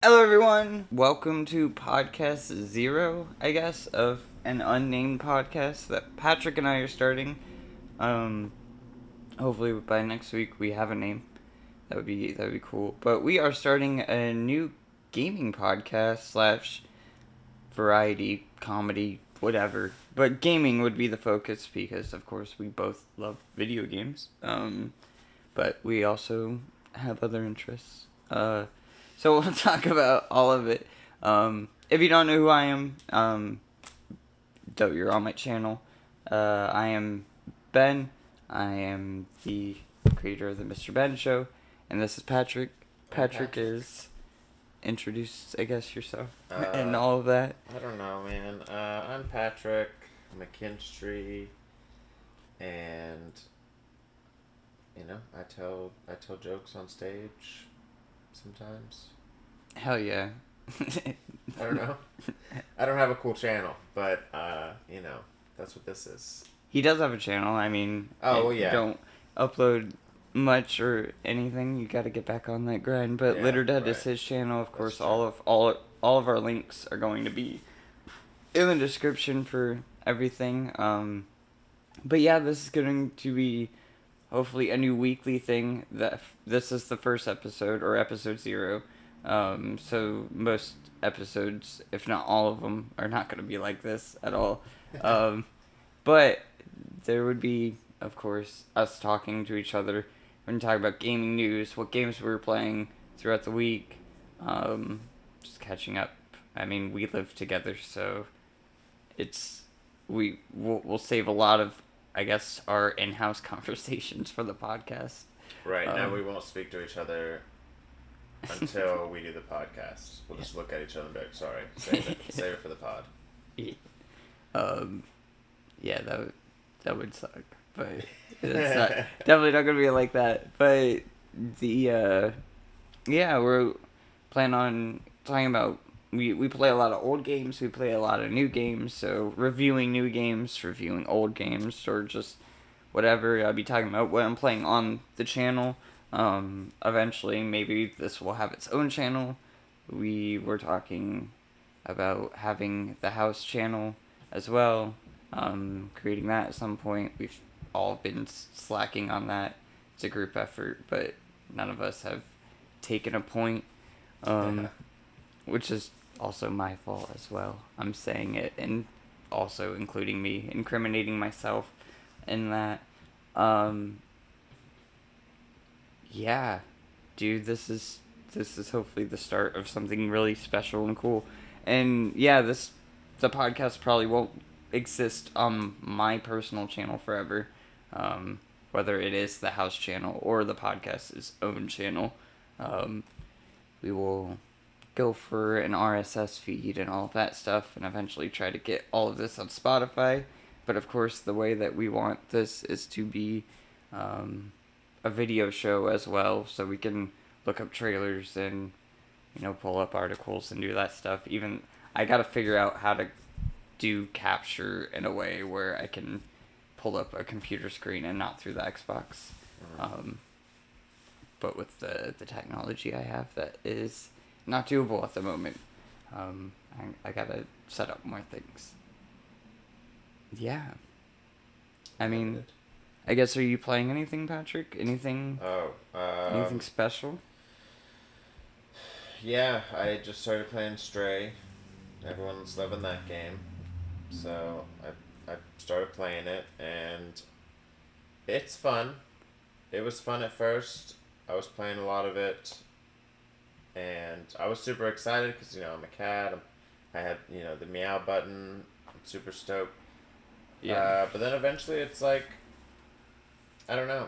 Hello everyone, welcome to podcast 0, I guess, of an unnamed podcast that Patrick and I are starting. Hopefully by next week we have a name. That would be cool. But we are starting a new gaming podcast slash variety, comedy, whatever. But gaming would be the focus because of course we both love video games. But we also have other interests. So we'll talk about all of it. If you don't know who I am, though you're on my channel, I am Ben. I am the creator of the MrBenShow, and this is Patrick. Patrick is introduce, I guess, yourself and all of that. I don't know, man. I'm Patrick McKinstry, and I tell jokes on stage sometimes. Hell yeah. I don't know. I don't have a cool channel, but that's what this is. He does have a channel. I mean, oh yeah. You don't upload much or anything. You got to get back on that grind. But Yeah, Litterdud right. is his channel. Of That's course, true. all of our links are going to be in the description for everything. But yeah, this is going to be hopefully a new weekly thing. This is the first episode or episode 0. So most episodes, if not all of them, are not going to be like this at all. But there would be, of course, us talking to each other. We're going to talk about gaming news, what games we were playing throughout the week, just catching up. I mean, we live together, so we'll save a lot of, I guess, our in-house conversations for the podcast. Right, now we won't speak to each other until we do the podcast. We'll just look at each other and be like, sorry, save it for the pod. Yeah, that would suck, but it's not, definitely not gonna be like that. But we're planning on talking about. We play a lot of old games. We play a lot of new games. So reviewing new games, reviewing old games, or just whatever. I'll be talking about what I'm playing on the channel. Eventually, maybe this will have its own channel. We were talking about having the house channel as well. Creating that at some point. We've all been slacking on that. It's a group effort, but none of us have taken a point, which is also my fault as well. I'm saying it and also including me, incriminating myself in that. Yeah, dude, this is hopefully the start of something really special and cool. And yeah, the podcast probably won't exist on my personal channel forever, whether it is the house channel or the podcast's own channel. We will go for an RSS feed and all of that stuff, and eventually try to get all of this on Spotify. But of course, the way that we want this is to be a video show as well, so we can look up trailers and pull up articles and do that stuff. Even I gotta figure out how to do capture in a way where I can pull up a computer screen and not through the Xbox. But with the technology I have, that is not doable at the moment. I gotta set up more things. Yeah. I mean, I guess, are you playing anything, Patrick? Anything special? Yeah, I just started playing Stray. Everyone's loving that game. So I started playing it, and it's fun. It was fun at first. I was playing a lot of it, and I was super excited because, I'm a cat. I had, the meow button. I'm super stoked. Yeah. But then eventually it's like, I don't know.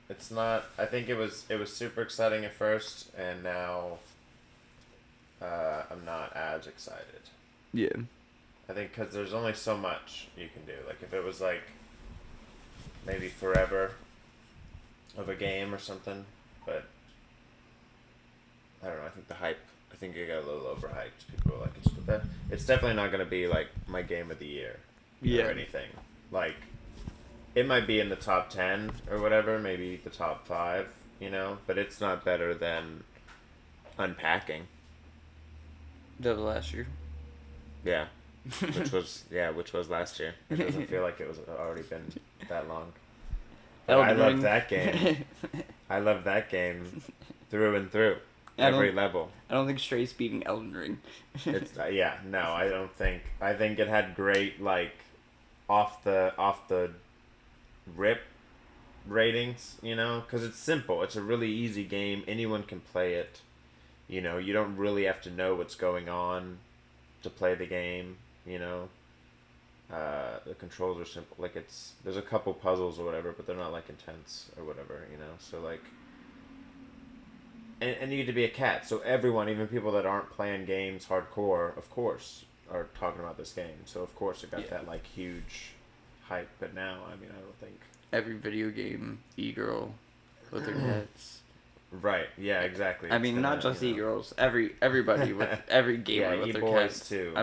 It's not, I think it was super exciting at first, and now I'm not as excited. Yeah. I think because there's only so much you can do. Like, if it was, like, maybe forever of a game or something, but I don't know. I think it got a little overhyped. People were like, it's definitely not going to be, like, my game of the year or anything. Like, it might be in the top 10 or whatever, maybe the top 5, but it's not better than Unpacking. The last year. Yeah. Which was last year. It doesn't feel like it was already been that long. But I love that game. I love that game through and through. Every level. I don't think Stray's beating Elden Ring. It's no, I don't think. I think it had great like off the rip ratings, because it's simple. It's a really easy game. Anyone can play it. You don't really have to know what's going on to play the game. The controls are simple. Like there's a couple puzzles or whatever, but they're not like intense or whatever. So like. And you get to be a cat, so everyone, even people that aren't playing games hardcore, of course, are talking about this game. So of course it got that like huge hype. But now, I mean, I don't think every video game e-girl with their cats. Right. Yeah. Exactly. I mean, not just e-girls. Everybody with every gamer with their cats too.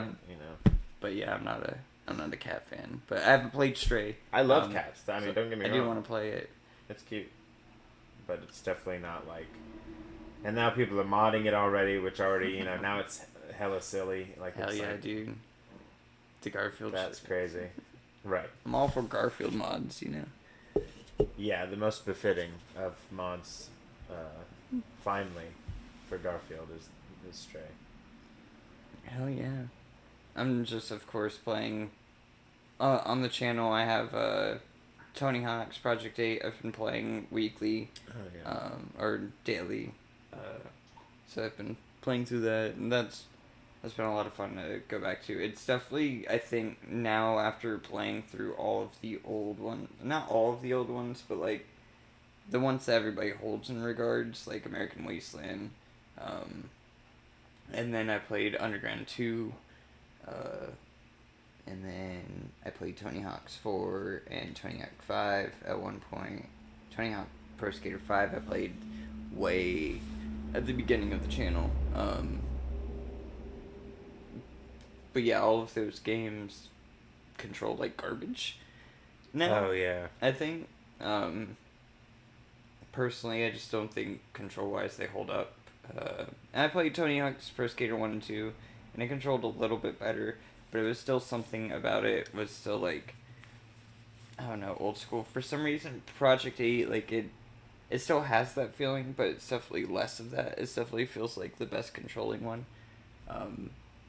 But yeah, I'm not a cat fan. But I haven't played Stray. I love cats. I mean, don't get me wrong. I do want to play it. It's cute, but it's definitely not like. And now people are modding it already, which already, now it's hella silly. Like Hell yeah, dude. The Garfield That's crazy. Right. I'm all for Garfield mods, Yeah, the most befitting of mods, finally, for Garfield is Stray. Hell yeah. I'm just, of course, playing... on the channel, I have Tony Hawk's Project 8. I've been playing weekly, or daily. So I've been playing through that, and that's been a lot of fun to go back to. It's definitely, I think, now after playing through all of the old ones, not all of the old ones, but like the ones that everybody holds in regards, like American Wasteland, and then I played Underground 2, and then I played Tony Hawk's 4 and Tony Hawk 5 at one point. Tony Hawk Pro Skater 5 I played way at the beginning of the channel. But yeah, all of those games control like garbage now. Oh yeah. I think personally I just don't think control wise they hold up. And I played Tony Hawk's Pro Skater 1 and 2 and it controlled a little bit better, but it was still something about it was still like, I don't know, old school. For some reason Project 8, like it still has that feeling, but it's definitely less of that. It definitely feels like the best controlling one.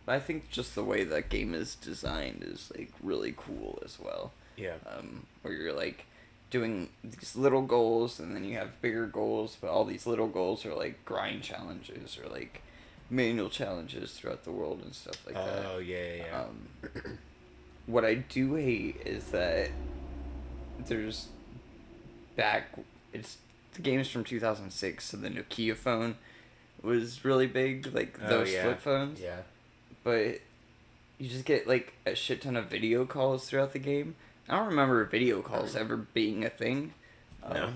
But I think just the way that game is designed is like really cool as well. Yeah. Where you're like doing these little goals and then you have bigger goals, but all these little goals are like grind challenges or like manual challenges throughout the world and stuff like that. Oh yeah. What I do hate is that there's the game's from 2006, so the Nokia phone was really big, like those flip phones. Yeah. But you just get like a shit ton of video calls throughout the game. I don't remember video calls ever being a thing. No.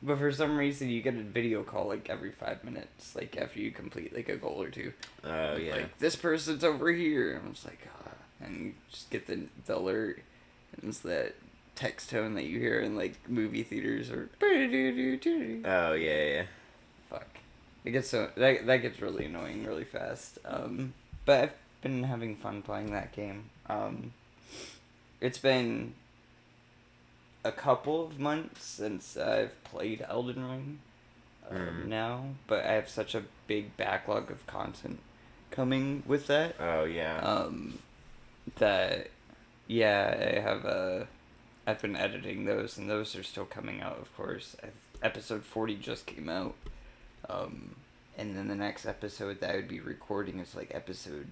But for some reason you get a video call like every 5 minutes, like after you complete like a goal or two. Oh yeah. Like, this person's over here. And I was like, and you just get the alert, and it's that text tone that you hear in like movie theaters or. Oh yeah. Fuck. It gets that gets really annoying really fast. But I've been having fun playing that game. It's been a couple of months since I've played Elden Ring now, but I have such a big backlog of content coming with that. Oh yeah. That I have I've been editing those, and those are still coming out, of course. Episode 40 just came out. And then the next episode that I would be recording is like episode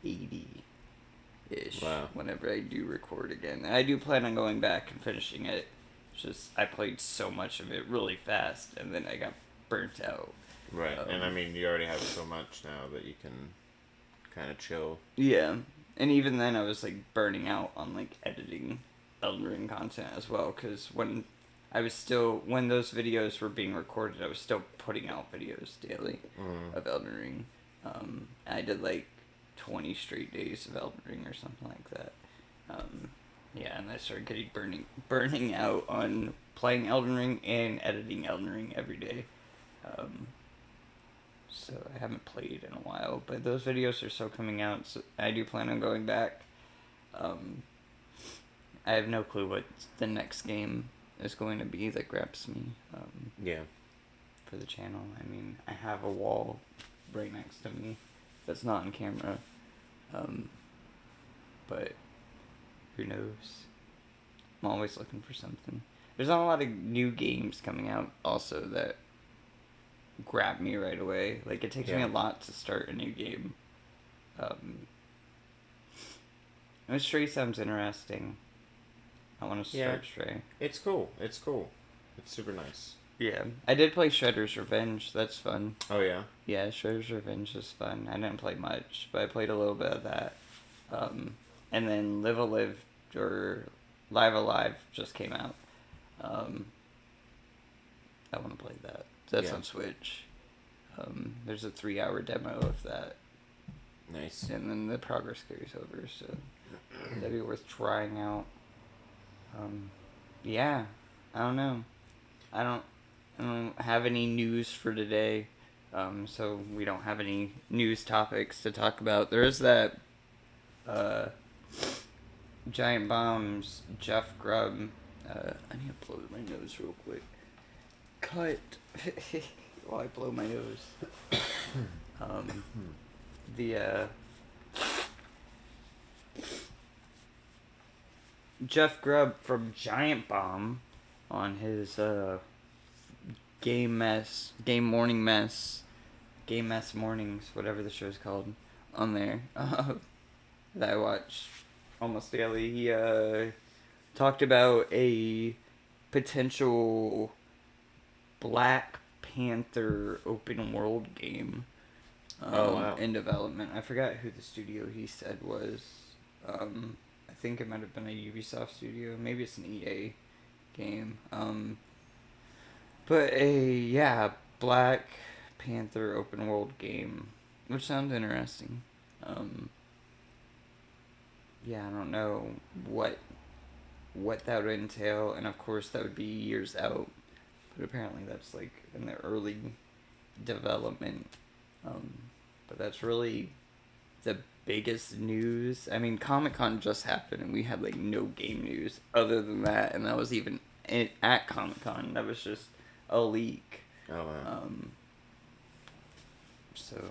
80-ish. Wow. Whenever I do record again. And I do plan on going back and finishing it. It's just, I played so much of it really fast, and then I got burnt out. Right. And I mean, you already have so much now that you can kind of chill. Yeah. And even then I was like burning out on like editing Elden Ring content as well, because when those videos were being recorded, I was still putting out videos daily of Elden Ring. I did like 20 straight days of Elden Ring or something like that. And I started getting burning out on playing Elden Ring and editing Elden Ring every day. so I haven't played in a while. But those videos are still coming out, so I do plan on going back. I have no clue what the next game is going to be that grabs me. Yeah. For the channel. I mean, I have a wall right next to me that's not on camera. But who knows? I'm always looking for something. There's not a lot of new games coming out also that grab me right away. Like, it takes me a lot to start a new game. Stray sounds interesting. I want to start Stray. It's cool. It's super nice. Yeah. I did play Shredder's Revenge. That's fun. Oh, yeah? Yeah, Shredder's Revenge is fun. I didn't play much, but I played a little bit of that. And then Live Alive just came out. I want to play that. That's on Switch. There's a 3-hour demo of that. Nice. And then the progress carries over, so that'd be worth trying out. Yeah, I don't know. I don't have any news for today, so we don't have any news topics to talk about. There is that Giant Bomb's Jeff Grubb. I need to blow my nose real quick. Cut while I blow my nose. Jeff Grubb from Giant Bomb on his Game Mess Mornings, whatever the show's called, on there, that I watch almost daily. He talked about a potential Black Panther open world game in development. I forgot who the studio he said was. I think it might have been a Ubisoft studio. Maybe it's an EA game. But a Black Panther open world game, which sounds interesting. I don't know what that would entail, and of course that would be years out. But apparently that's like in the early development. But that's really the biggest news. I mean, Comic-Con just happened, and we had like no game news other than that, and that was even at Comic-Con. That was just a leak. Oh, wow. So,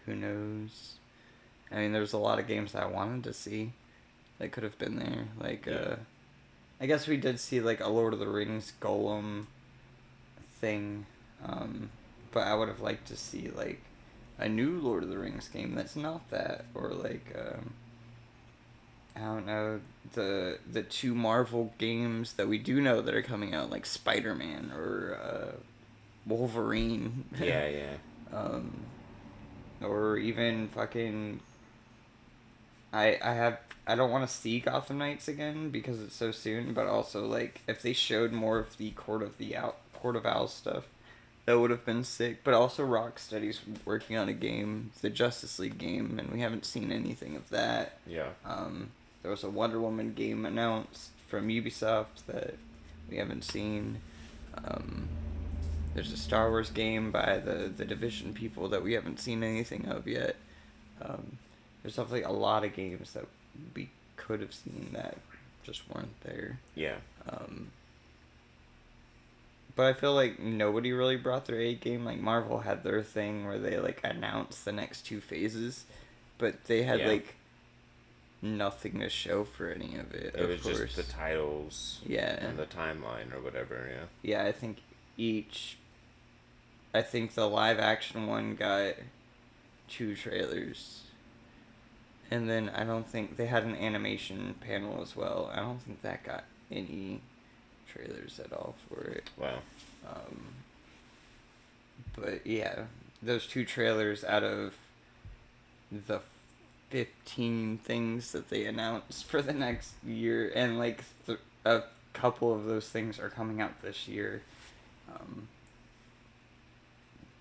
who knows? I mean, there's a lot of games that I wanted to see that could have been there. Like, I guess we did see, like, a Lord of the Rings Golem thing. But I would have liked to see, like, a new Lord of the Rings game that's not that. Or, like, I don't know, the two Marvel games that we do know that are coming out, like Spider-Man or Wolverine. Yeah. Or even fucking... I don't want to see Gotham Knights again because it's so soon, but also, like, if they showed more of the Court of Owls stuff, that would have been sick. But also Rocksteady's working on a game, the Justice League game, and we haven't seen anything of that. Yeah. There was a Wonder Woman game announced from Ubisoft that we haven't seen. There's a Star Wars game by the Division people that we haven't seen anything of yet. There's definitely a lot of games that we could have seen that just weren't there. Yeah. But I feel like nobody really brought their A game. Like, Marvel had their thing where they, like, announced the next 2 phases, but they had, like, nothing to show for any of it. It was just the titles. Yeah. And the timeline or whatever, yeah. Yeah, I think the live action one got 2 trailers. And then I don't think they had an animation panel as well. I don't think that got any trailers at all for it. Wow. But yeah, those 2 trailers out of the 15 things that they announced for the next year, and like a couple of those things are coming out this year.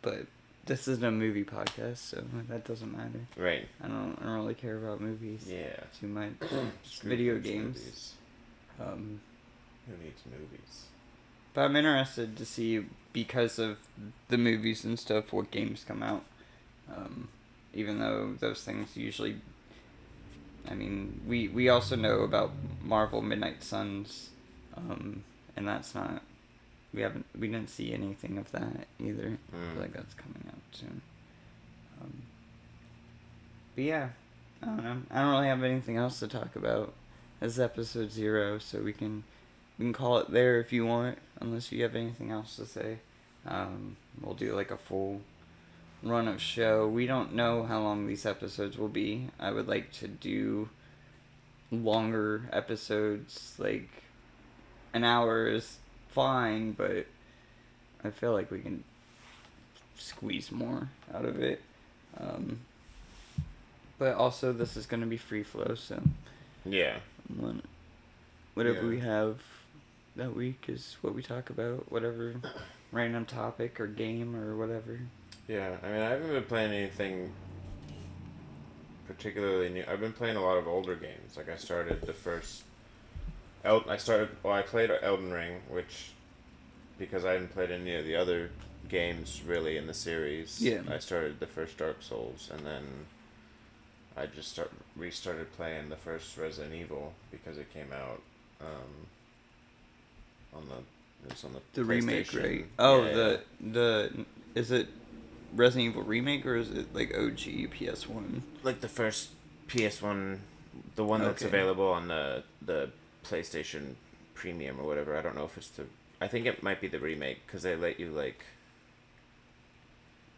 But this isn't a movie podcast, so that doesn't matter. Right. I don't really care about movies. Yeah. Too much. Video games. Movies. Who needs movies? But I'm interested to see, because of the movies and stuff, what games come out. Even though those things usually... I mean, we also know about Marvel Midnight Suns, and that's not... We didn't see anything of that either. I feel like that's coming out soon. But yeah, I don't know. I don't really have anything else to talk about. This is episode 0, so we can call it there if you want, unless you have anything else to say. We'll do like a full run of show. We don't know how long these episodes will be. I would like to do longer episodes, like an hour is fine, but I feel like we can squeeze more out of it. But also, this is going to be free flow, so yeah, whatever we have that week is what we talk about, whatever random topic or game or whatever. Yeah, I mean, I haven't been playing anything particularly new. I've been playing a lot of older games. Like, I started the first... I played Elden Ring, which, because I hadn't played any of the other games, really, in the series, I started the first Dark Souls, and then I just restarted playing the first Resident Evil, because it came out on the remake, PlayStation. right? Oh, the is it Resident Evil remake, or is it like OG PS1? Like the first PS1, the one that's available on the PlayStation Premium or whatever. I don't know if it's I think it might be the remake, because they let you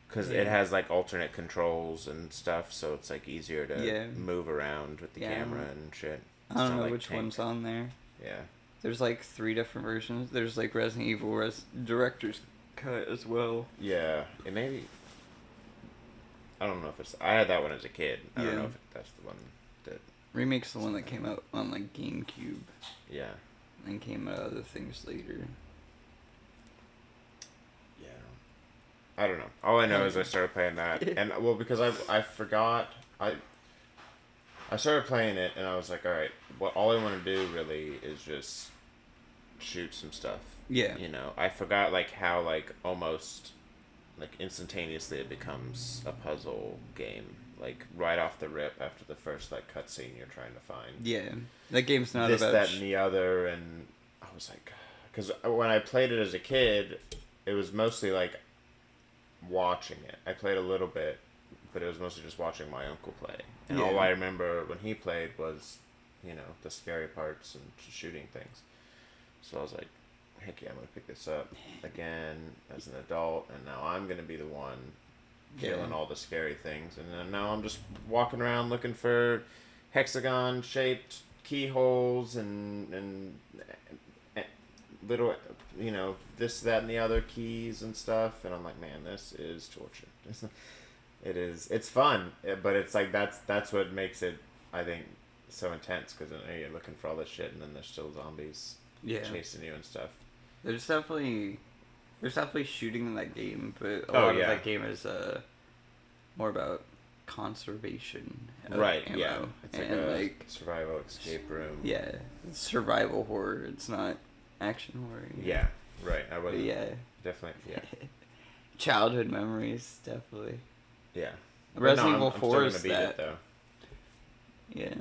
because it has like alternate controls and stuff, so it's like easier to move around with the camera and shit. I don't know which one's on there. Yeah. There's like 3 different versions. There's like Resident Evil Director's Cut as well. Yeah, it may be. I don't know if it's... I had that one as a kid. I don't know if that's the one that... Remake's the one that came out on like GameCube. Yeah. And came out other things later. Yeah. I don't know. All I know is I started playing that. And, well, because I forgot... I started playing it, and I was like, alright, all I want to do, really, is just shoot some stuff. Yeah. You know, I forgot, like, how, like, almost, like, instantaneously it becomes a puzzle game. Like, right off the rip, after the first, like, cutscene you're trying to find. Yeah. That game's not this, about... that, and the other, and I was like... Because when I played it as a kid, it was mostly, like, watching it. I played a little bit, but it was mostly just watching my uncle play. And all I remember when he played was, you know, the scary parts and shooting things. So I was like, heck yeah, I'm going to pick this up again as an adult, and now I'm going to be the one killing all the scary things. And then now I'm just walking around looking for hexagon-shaped keyholes and little, you know, this, that, and the other keys and stuff. And I'm like, man, this is torture. It is. It's fun, but it's like that's what makes it, I think, so intense, because you're looking for all this shit, and then there's still zombies chasing you and stuff. There's definitely shooting in that game, but a lot of that game is more about conservation of ammo. Yeah. It's like a survival escape room. Yeah, it's survival horror. It's not action horror. Yeah, right. I wasn't. Yeah. Definitely. Yeah. Childhood memories, definitely. Yeah. Resident Evil 4 is I'm still gonna beat it, though. Yeah.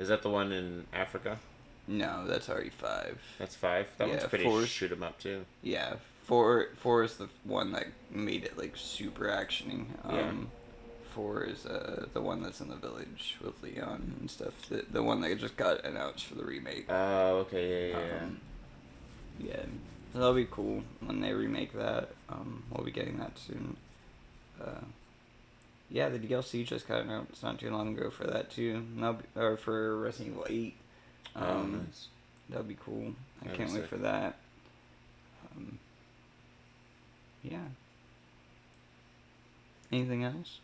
Is that the one in Africa? No, that's already 5. That's 5? That one's pretty shoot 'em up, too. Yeah. 4 is the one that made it, like, super actioning. 4 is the one that's in the village with Leon and stuff. The one that just got announced for the remake. Oh, okay. Yeah. Yeah. That'll be cool when they remake that. We'll be getting that soon. Yeah, the DLC just got announced not too long ago for that too. Or for Resident Evil 8. Nice. That'll be cool. I can't wait for that. Yeah. Anything else?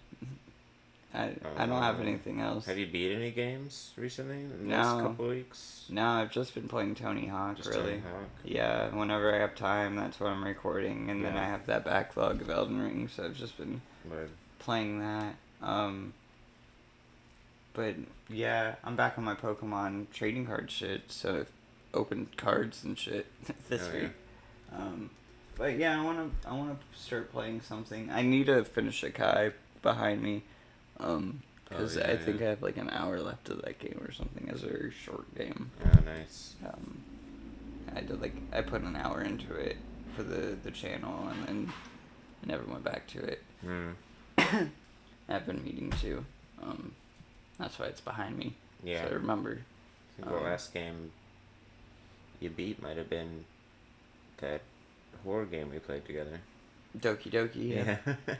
I don't have anything else. Have you beat any games recently in the last couple of weeks? No, I've just been playing Tony Hawk, really. Tony Hawk? Yeah, whenever I have time, that's what I'm recording, and then I have that backlog of Elden Ring, so I've just been playing that. But yeah, I'm back on my Pokemon trading card shit, so I've opened cards and shit this week. But yeah, I wanna start playing something. I need to finish a Kai behind me, because I think I have like an hour left of that game or something. It's a very short game. Oh, nice. I put an hour into it for the channel, and then I never went back to it. I've been meaning to. That's why it's behind me. Yeah. So I remember. I think the last game you beat might have been that horror game we played together. Doki Doki. Yeah.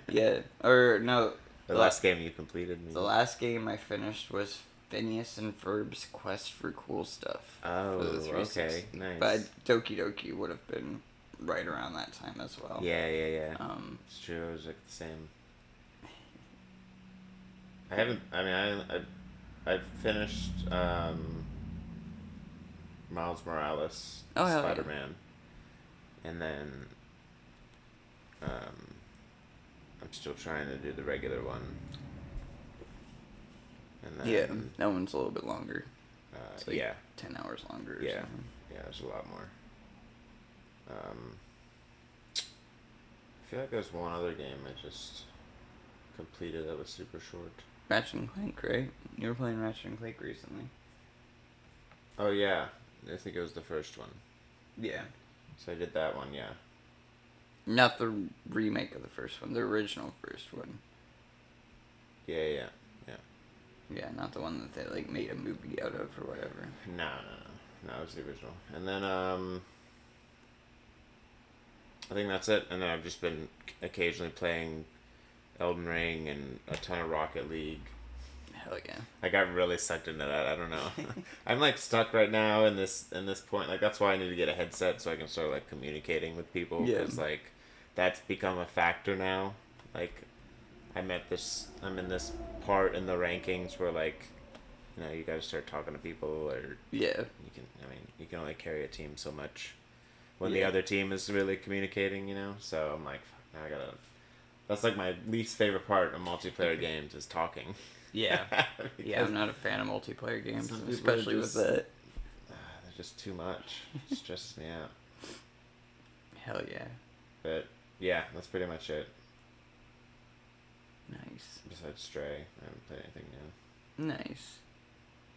Yeah. Or no. The last game you completed. The last game I finished was Phineas and Ferb's Quest for Cool Stuff. Oh, okay, nice. But Doki Doki would have been right around that time as well. Yeah. It's true. It was like the same. I finished Miles Morales, Spider-Man, and then I'm still trying to do the regular one. And then, that one's a little bit longer. It's like 10 hours longer. Or something. Yeah, there's a lot more. I feel like there's one other game I just completed that was super short. Ratchet and Clank, right? You were playing Ratchet and Clank recently. Oh yeah, I think it was the first one. Yeah. So I did that one, yeah. Not the remake of the first one, the original first one. Yeah. Yeah, not the one that they like made a movie out of or whatever. No, it was the original. And then I think that's it. And then I've just been occasionally playing Elden Ring and a ton of Rocket League. Hell yeah. I got really sucked into that. I don't know. I'm like stuck right now in this point. Like that's why I need to get a headset so I can start like communicating with people. Because like that's become a factor now. Like I'm in this part in the rankings where like, you know, you gotta start talking to people or you can only carry a team so much when the other team is really communicating, you know. So I'm like, fuck, now I gotta. That's like my least favorite part of multiplayer games is talking. Yeah. Yeah, I'm not a fan of multiplayer games, especially with that. They're just too much. It stresses me out. Hell yeah. But yeah, that's pretty much it. Nice. Besides Stray, I haven't played anything new. Nice.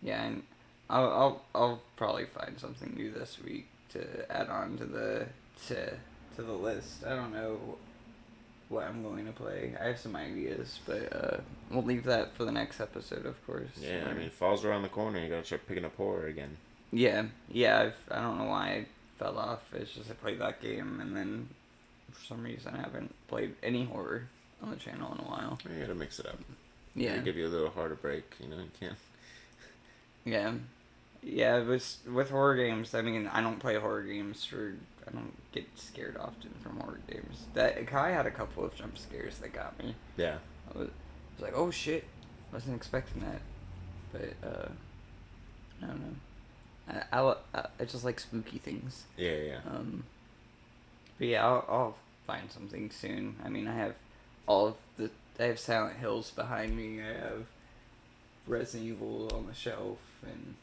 Yeah, and I'll probably find something new this week to add on to the list. I don't know what I'm going to play. I have some ideas, but we'll leave that for the next episode, of course. Yeah, I mean, fall's around the corner. You gotta start picking up horror again. Yeah. I don't know why I fell off. It's just I played that game, and then for some reason I haven't played any horror on the channel in a while. You gotta mix it up. Yeah. Give you a little harder break, you know, you can't. Yeah. Yeah, with horror games, I mean, I don't play horror games I don't get scared often from horror games. Kai had a couple of jump scares that got me. Yeah. I was like, oh shit, wasn't expecting that. But, I don't know. I just like spooky things. Yeah. But yeah, I'll find something soon. I mean, I have I have Silent Hills behind me. I have Resident Evil on the shelf, and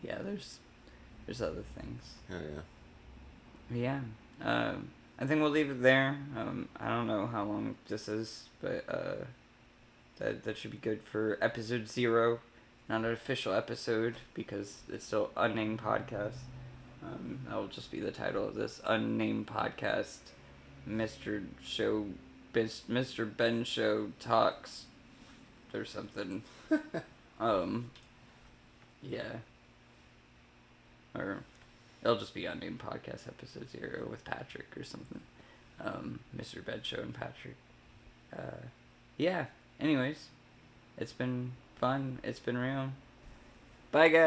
yeah, there's other things. Oh yeah. Yeah. I think we'll leave it there. I don't know how long this is, but that should be good for episode 0. Not an official episode because it's still unnamed podcast. That will just be the title of this unnamed podcast. MrBenShow talks or something. Yeah. Or it'll just be unnamed podcast episode 0 with Patrick or something. MrBenShow and Patrick. Yeah. Anyways, it's been fun. It's been real. Bye, guys.